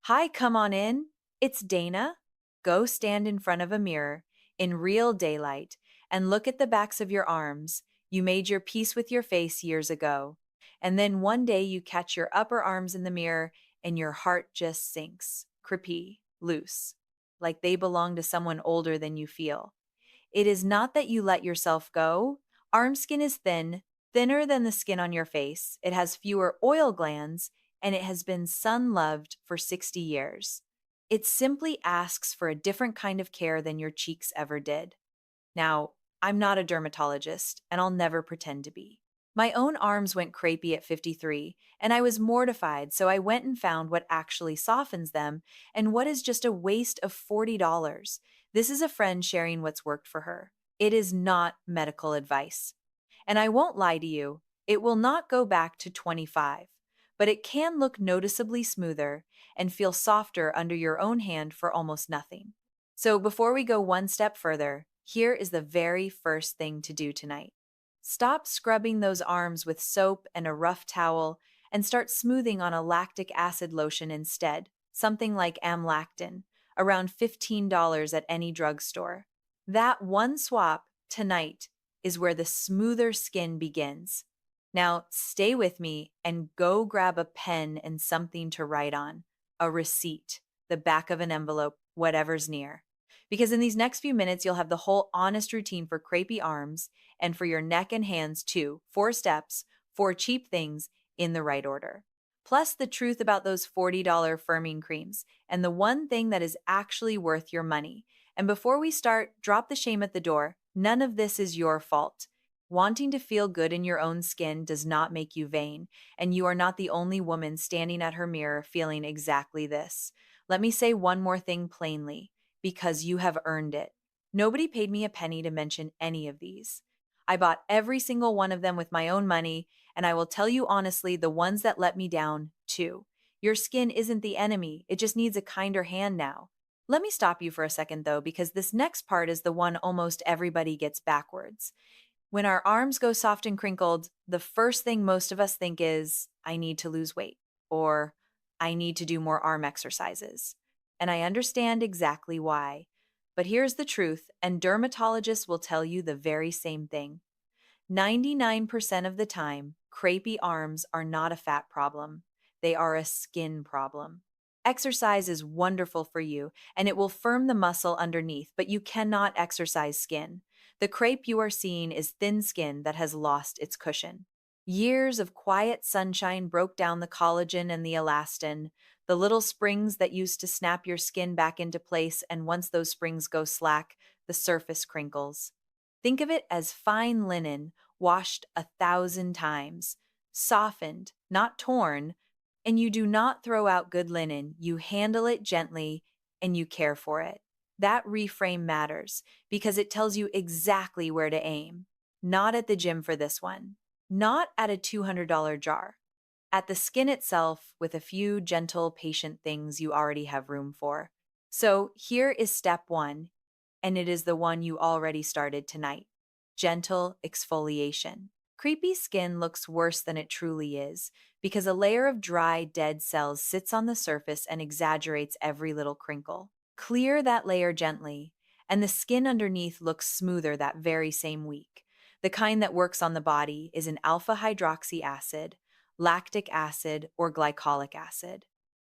Hi, come on in. It's Dana. Go stand in front of a mirror in real daylight and look at the backs of your arms. You made your peace with your face years ago. And then one day you catch your upper arms in the mirror and your heart just sinks, crepey, loose, like they belong to someone older than you feel. It is not that you let yourself go. Arm skin is thin, thinner than the skin on your face. It has fewer oil glands, and it has been sun loved for 60 years. It simply asks for a different kind of care than your cheeks ever did. Now, I'm not a dermatologist, and I'll never pretend to be. My own arms went crepey at 53, and I was mortified, so I went and found what actually softens them and what is just a waste of $40. This is a friend sharing what's worked for her. It is not medical advice. And I won't lie to you, it will not go back to 25, but it can look noticeably smoother and feel softer under your own hand for almost nothing. So before we go one step further, here is the very first thing to do tonight. Stop scrubbing those arms with soap and a rough towel and start smoothing on a lactic acid lotion instead, something like amlactin, around $15 at any drugstore. That one swap tonight is where the smoother skin begins. Now, stay with me and go grab a pen and something to write on, a receipt, the back of an envelope, whatever's near. Because in these next few minutes, you'll have the whole honest routine for crepey arms and for your neck and hands too. 4 steps, 4 cheap things in the right order. Plus the truth about those $40 firming creams and the one thing that is actually worth your money. And before we start, drop the shame at the door. None of this is your fault. Wanting to feel good in your own skin does not make you vain, and you are not the only woman standing at her mirror feeling exactly this. Let me say one more thing plainly, because you have earned it. Nobody paid me a penny to mention any of these. I bought every single one of them with my own money, and I will tell you honestly, the ones that let me down, too. Your skin isn't the enemy, it just needs a kinder hand now. Let me stop you for a second, though, because this next part is the one almost everybody gets backwards. When our arms go soft and crinkled, the first thing most of us think is, I need to lose weight, or I need to do more arm exercises. And I understand exactly why. But here's the truth, and dermatologists will tell you the very same thing. 99% of the time, crepey arms are not a fat problem. They are a skin problem. Exercise is wonderful for you, and it will firm the muscle underneath, but you cannot exercise skin. The crepe you are seeing is thin skin that has lost its cushion. Years of quiet sunshine broke down the collagen and the elastin, the little springs that used to snap your skin back into place, and once those springs go slack, the surface crinkles. Think of it as fine linen washed 1,000 times, softened, not torn, and you do not throw out good linen, you handle it gently and you care for it. That reframe matters because it tells you exactly where to aim. Not at the gym for this one, not at a $200 jar, at the skin itself with a few gentle, patient things you already have room for. So here is step one, and it is the one you already started tonight: gentle exfoliation. Creepy skin looks worse than it truly is because a layer of dry, dead cells sits on the surface and exaggerates every little crinkle. Clear that layer gently, and the skin underneath looks smoother that very same week. The kind that works on the body is an alpha hydroxy acid, lactic acid, or glycolic acid.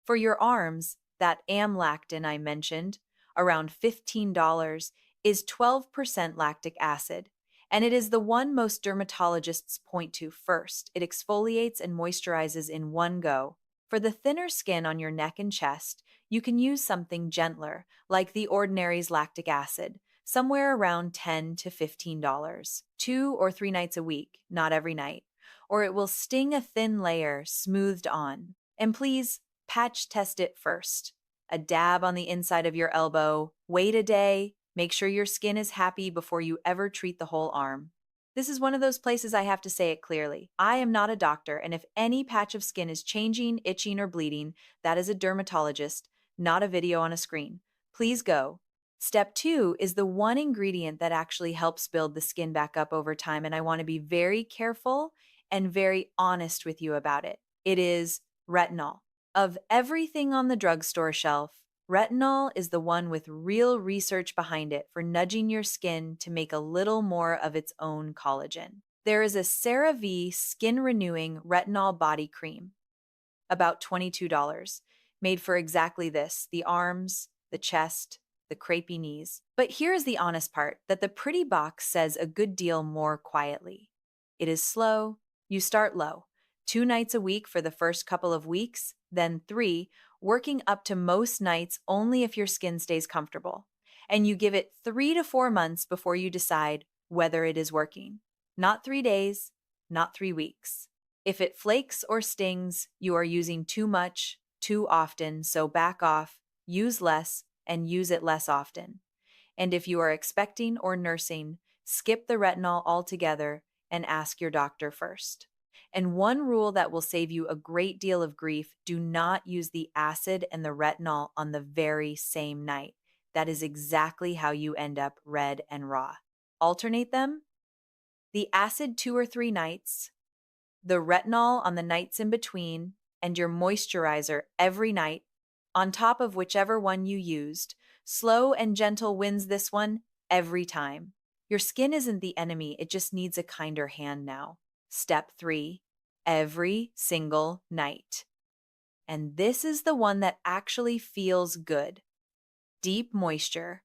For your arms, that amlactin I mentioned, around $15, is 12% lactic acid, and it is the one most dermatologists point to first. It exfoliates and moisturizes in one go. For the thinner skin on your neck and chest, you can use something gentler, like the Ordinary's lactic acid, somewhere around $10 to $15, 2 or 3 nights a week, not every night, or it will sting a thin layer smoothed on. And please, patch test it first. A dab on the inside of your elbow, wait a day, make sure your skin is happy before you ever treat the whole arm. This is one of those places I have to say it clearly. I am not a doctor, and if any patch of skin is changing, itching, or bleeding, that is a dermatologist, not a video on a screen. Please go. Step two is the one ingredient that actually helps build the skin back up over time, and I want to be very careful and very honest with you about it. It is retinol. Of everything on the drugstore shelf, retinol is the one with real research behind it for nudging your skin to make a little more of its own collagen. There is a CeraVe skin renewing retinol body cream, about $22, made for exactly this: the arms, the chest, the crepey knees. But here's the honest part that the pretty box says a good deal more quietly. It is slow. You start low, 2 nights a week for the first couple of weeks, then three, working up to most nights only if your skin stays comfortable. And you give it 3 to 4 months before you decide whether it is working. Not 3 days, not 3 weeks. If it flakes or stings, you are using too much, too often, so back off, use less, and use it less often. And if you are expecting or nursing, skip the retinol altogether and ask your doctor first. And one rule that will save you a great deal of grief: do not use the acid and the retinol on the very same night. That is exactly how you end up red and raw. Alternate them: the acid 2 or 3 nights, the retinol on the nights in between, and your moisturizer every night, on top of whichever one you used. Slow and gentle wins this one every time. Your skin isn't the enemy, it just needs a kinder hand now. Step 3: every single night. And this is the one that actually feels good. Deep moisture,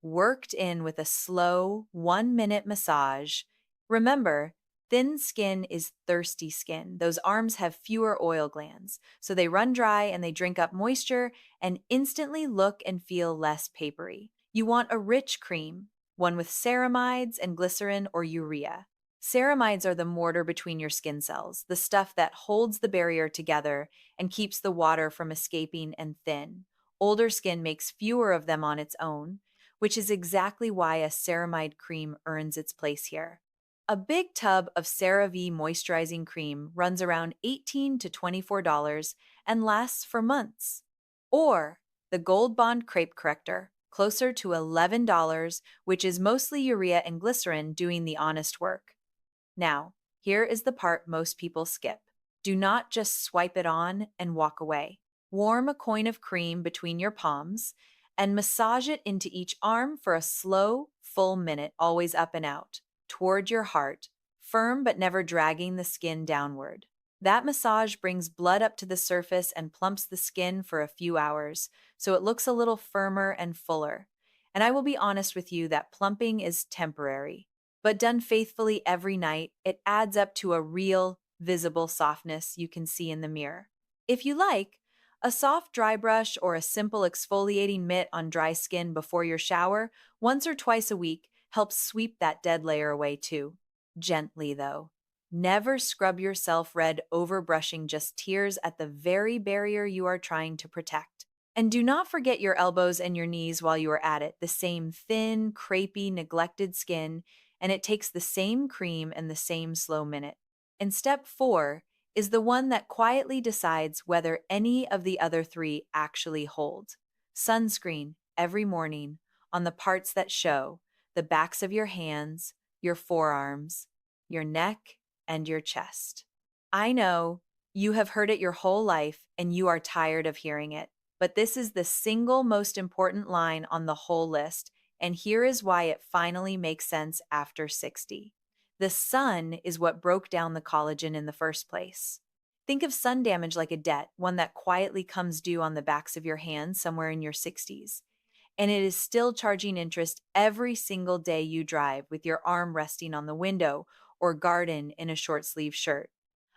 worked in with a slow 1 minute massage. Remember, thin skin is thirsty skin. Those arms have fewer oil glands, so they run dry and they drink up moisture and instantly look and feel less papery. You want a rich cream, one with ceramides and glycerin or urea. Ceramides are the mortar between your skin cells, the stuff that holds the barrier together and keeps the water from escaping and thin. Older skin makes fewer of them on its own, which is exactly why a ceramide cream earns its place here. A big tub of CeraVe moisturizing cream runs around $18 to $24 and lasts for months. Or the Gold Bond Crepe Corrector, closer to $11, which is mostly urea and glycerin doing the honest work. Now, here is the part most people skip. Do not just swipe it on and walk away. Warm a coin of cream between your palms and massage it into each arm for a slow, full minute, always up and out, toward your heart, firm but never dragging the skin downward. That massage brings blood up to the surface and plumps the skin for a few hours, so it looks a little firmer and fuller. And I will be honest with you that plumping is temporary, but done faithfully every night, it adds up to a real, visible softness you can see in the mirror. If you like, a soft dry brush or a simple exfoliating mitt on dry skin before your shower, once or twice a week, helps sweep that dead layer away too. Gently, though. Never scrub yourself red over brushing just tears at the very barrier you are trying to protect. And do not forget your elbows and your knees while you are at it, the same thin, crepey, neglected skin, and it takes the same cream and the same slow minute. And step 4 is the one that quietly decides whether any of the other three actually hold. Sunscreen every morning on the parts that show: the backs of your hands, your forearms, your neck, and your chest. I know you have heard it your whole life and you are tired of hearing it, but this is the single most important line on the whole list, and here is why it finally makes sense after 60. The sun is what broke down the collagen in the first place. Think of sun damage like a debt, one that quietly comes due on the backs of your hands somewhere in your 60s. And it is still charging interest every single day you drive with your arm resting on the window or garden in a short sleeve shirt.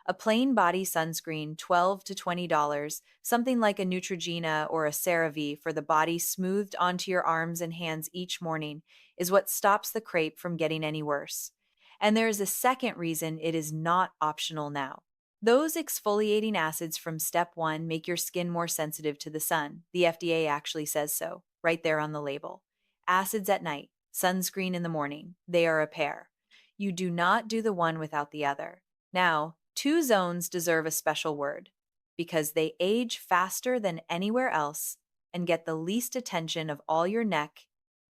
A plain body sunscreen, $12 to $20, something like a Neutrogena or a CeraVe for the body smoothed onto your arms and hands each morning, is what stops the crepe from getting any worse. And there is a second reason it is not optional now. Those exfoliating acids from step 1 make your skin more sensitive to the sun. The FDA actually says so, right there on the label. Acids at night, sunscreen in the morning. They are a pair. You do not do the one without the other. Now, 2 zones deserve a special word because they age faster than anywhere else and get the least attention of all your neck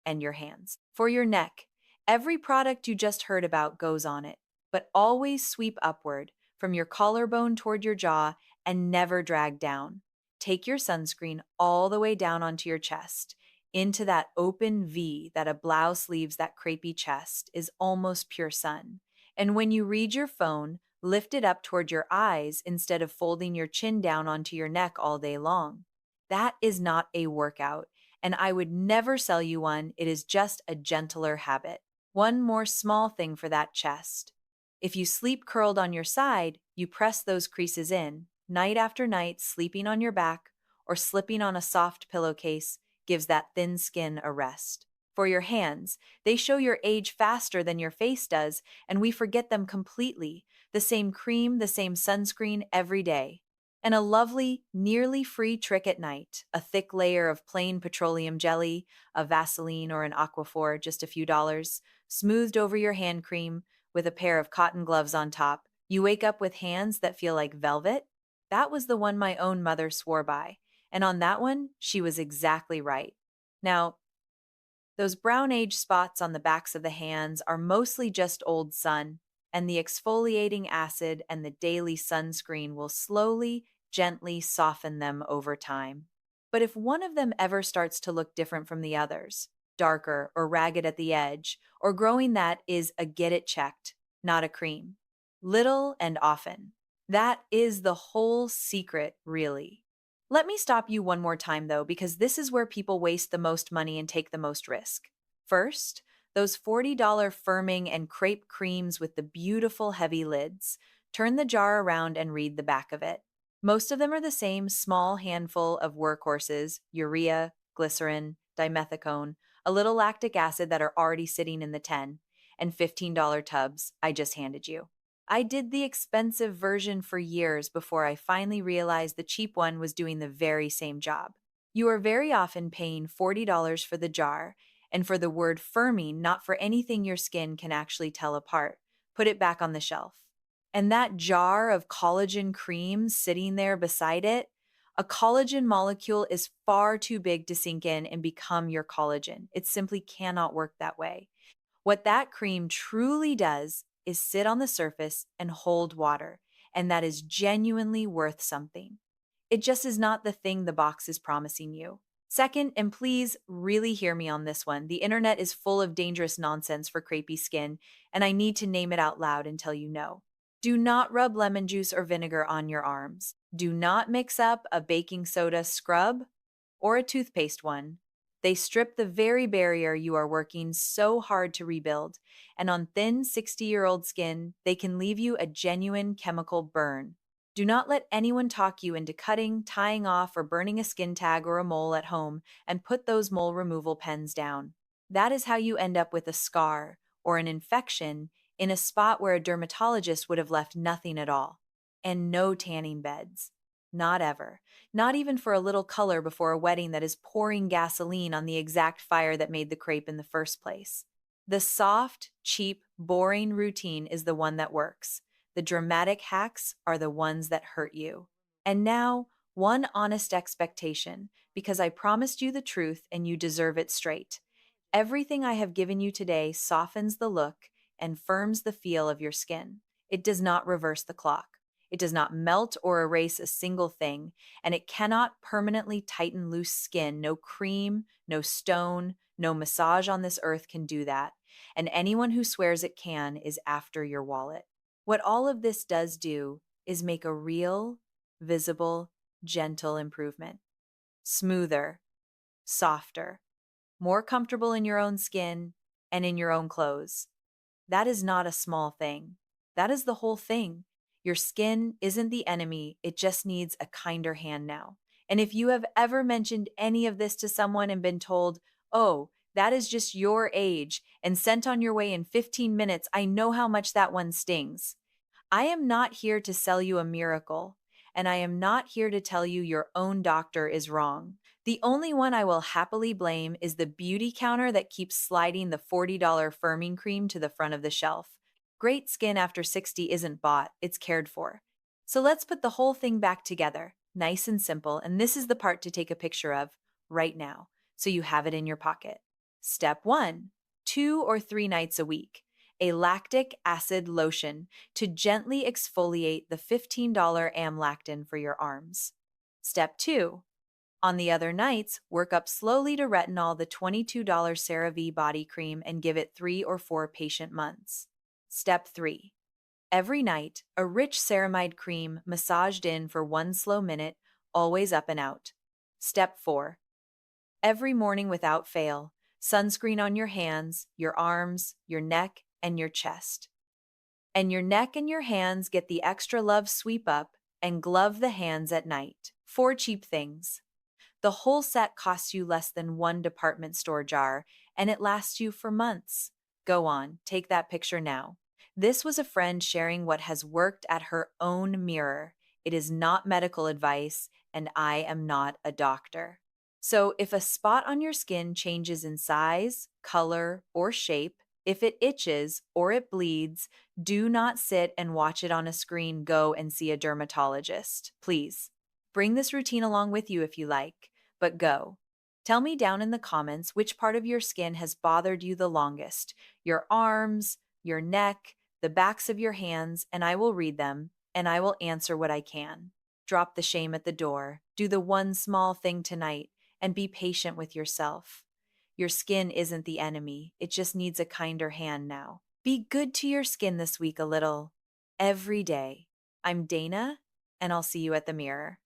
and your hands. For your neck, every product you just heard about goes on it, but always sweep upward from your collarbone toward your jaw and never drag down. Take your sunscreen all the way down onto your chest, into that open V that a blouse leaves that crepey chest is almost pure sun. And when you read your phone, lift it up toward your eyes instead of folding your chin down onto your neck all day long. That is not a workout, and I would never sell you one. It is just a gentler habit. One more small thing for that chest. If you sleep curled on your side, you press those creases in. Night after night, sleeping on your back or slipping on a soft pillowcase gives that thin skin a rest. For your hands, they show your age faster than your face does, and we forget them completely. The same cream, the same sunscreen every day. And a lovely, nearly free trick at night, a thick layer of plain petroleum jelly, a Vaseline or an Aquaphor, just a few dollars, smoothed over your hand cream with a pair of cotton gloves on top. You wake up with hands that feel like velvet. That was the one my own mother swore by. And on that one, she was exactly right. Now, those brown age spots on the backs of the hands are mostly just old sun, and the exfoliating acid and the daily sunscreen will slowly, gently soften them over time. But if one of them ever starts to look different from the others, darker or ragged at the edge, or growing, that is a get it checked, not a cream. Little and often. That is the whole secret, really. Let me stop you one more time, though, because this is where people waste the most money and take the most risk. First, those $40 firming and crepe creams with the beautiful heavy lids. Turn the jar around and read the back of it. Most of them are the same small handful of workhorses, urea, glycerin, dimethicone, a little lactic acid that are already sitting in the 10 and $15 tubs I just handed you. I did the expensive version for years before I finally realized the cheap one was doing the very same job. You are very often paying $40 for the jar and for the word firming, not for anything your skin can actually tell apart. Put it back on the shelf. And that jar of collagen cream sitting there beside it, a collagen molecule is far too big to sink in and become your collagen. It simply cannot work that way. What that cream truly does is sit on the surface and hold water, and that is genuinely worth something. It just is not the thing the box is promising you. Second, and please really hear me on this one, the internet is full of dangerous nonsense for crepey skin, and I need to name it out loud and tell you no. Do not rub lemon juice or vinegar on your arms. Do not mix up a baking soda scrub or a toothpaste one. They strip the very barrier you are working so hard to rebuild, and on thin 60-year-old skin, they can leave you a genuine chemical burn. Do not let anyone talk you into cutting, tying off, or burning a skin tag or a mole at home, and put those mole removal pens down. That is how you end up with a scar or an infection in a spot where a dermatologist would have left nothing at all. And no tanning beds. Not ever. Not even for a little color before a wedding that is pouring gasoline on the exact fire that made the crepe in the first place. The soft, cheap, boring routine is the one that works. The dramatic hacks are the ones that hurt you. And now, one honest expectation, because I promised you the truth and you deserve it straight. Everything I have given you today softens the look and firms the feel of your skin. It does not reverse the clock. It does not melt or erase a single thing, and it cannot permanently tighten loose skin. No cream, no stone, no massage on this earth can do that. And anyone who swears it can is after your wallet. What all of this does do is make a real, visible, gentle improvement. Smoother, softer, more comfortable in your own skin and in your own clothes. That is not a small thing. That is the whole thing. Your skin isn't the enemy, it just needs a kinder hand now. And if you have ever mentioned any of this to someone and been told, oh, that is just your age, and sent on your way in 15 minutes, I know how much that one stings. I am not here to sell you a miracle, and I am not here to tell you your own doctor is wrong. The only one I will happily blame is the beauty counter that keeps sliding the $40 firming cream to the front of the shelf. Great skin after 60 isn't bought, it's cared for. So let's put the whole thing back together, nice and simple, and this is the part to take a picture of right now, so you have it in your pocket. Step 1, 2 or 3 nights a week. a lactic acid lotion to gently exfoliate the $15 amlactin for your arms. Step 2. On the other nights, work up slowly to retinol the $22 CeraVe body cream and give it 3 or 4 patient months. Step 3. Every night, a rich ceramide cream massaged in for 1 slow minute, always up and out. Step 4. Every morning without fail, sunscreen on your hands, your arms, your neck, and your chest. And your neck and your hands get the extra love sweep up and glove the hands at night. 4 cheap things. The whole set costs you less than one department store jar, and it lasts you for months. Go on, take that picture now. This was a friend sharing what has worked at her own mirror. It is not medical advice, and I am not a doctor. So, if a spot on your skin changes in size, color, or shape, if it itches or it bleeds, do not sit and watch it on a screen. Go and see a dermatologist. Please. Bring this routine along with you if you like, but go. Tell me down in the comments which part of your skin has bothered you the longest: your arms, your neck, the backs of your hands, and I will read them, and I will answer what I can. Drop the shame at the door, do the one small thing tonight, and be patient with yourself. Your skin isn't the enemy, it just needs a kinder hand now. Be good to your skin this week a little, every day. I'm Dana, and I'll see you at the mirror.